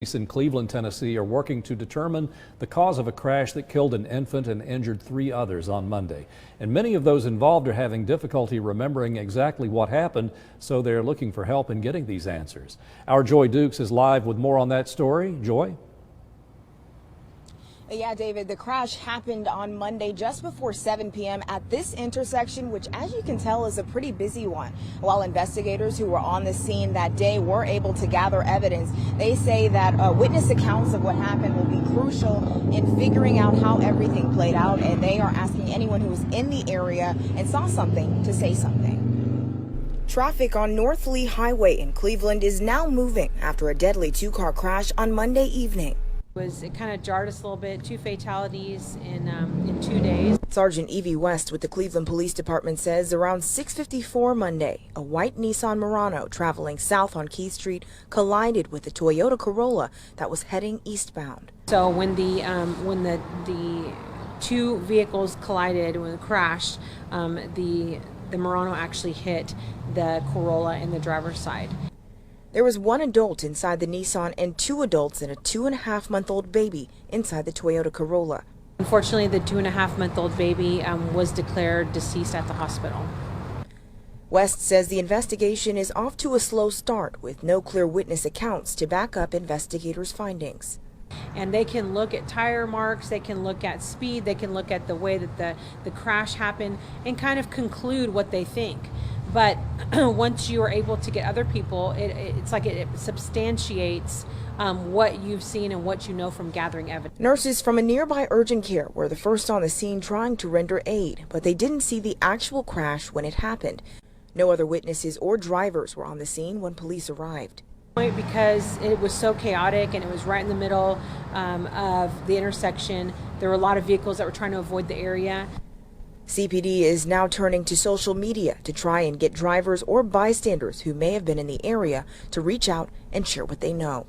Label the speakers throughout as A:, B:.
A: Police in Cleveland, Tennessee are working to determine the cause of a crash that killed an infant and injured 3 others on Monday. And many of those involved are having difficulty remembering exactly what happened, so they're looking for help in getting these answers. Our Joy Dukes is live with more on that story. Joy?
B: Yeah, David, the crash happened on Monday just before 7 p.m. at this intersection, which, as you can tell, is a pretty busy one. While investigators who were on the scene that day were able to gather evidence, they say that witness accounts of what happened will be crucial in figuring out how everything played out, and they are asking anyone who was in the area and saw something to say something. Traffic on North Lee Highway in Cleveland is now moving after a deadly 2-car crash on Monday evening.
C: It kind of jarred us a little bit. 2 fatalities in 2 days.
B: Sergeant Evie West with the Cleveland Police Department says around 6:54 Monday, a white Nissan Murano traveling south on Keith Street collided with a Toyota Corolla that was heading eastbound.
C: So when the 2 vehicles collided, when it crashed, the Murano actually hit the Corolla in the driver's side.
B: There was 1 adult inside the Nissan and 2 adults and a 2.5-month-old baby inside the Toyota Corolla.
C: Unfortunately, the 2.5-month-old baby was declared deceased at the hospital.
B: West says the investigation is off to a slow start with no clear witness accounts to back up investigators' findings.
C: And they can look at tire marks, they can look at speed, they can look at the way that the crash happened and kind of conclude what they think. But once you are able to get other people, it's like it substantiates what you've seen and what you know from gathering evidence.
B: Nurses from a nearby urgent care were the first on the scene trying to render aid, but they didn't see the actual crash when it happened. No other witnesses or drivers were on the scene when police arrived.
C: Because it was so chaotic and it was right in the middle of the intersection, there were a lot of vehicles that were trying to avoid the area.
B: CPD is now turning to social media to try and get drivers or bystanders who may have been in the area to reach out and share what they know.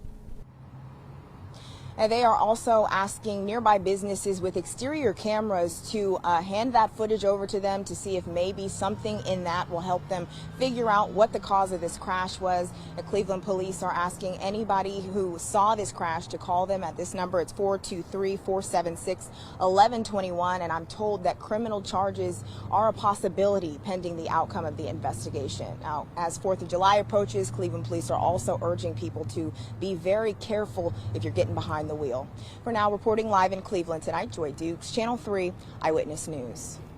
B: And they are also asking nearby businesses with exterior cameras to hand that footage over to them to see if maybe something in that will help them figure out what the cause of this crash was. The Cleveland police are asking anybody who saw this crash to call them at this number. It's 423-476-1121. And I'm told that criminal charges are a possibility pending the outcome of the investigation. Now, as 4th of July approaches, Cleveland police are also urging people to be very careful if you're getting behind the wheel. For now, reporting live in Cleveland tonight, Joy Dukes, Channel 3 Eyewitness News.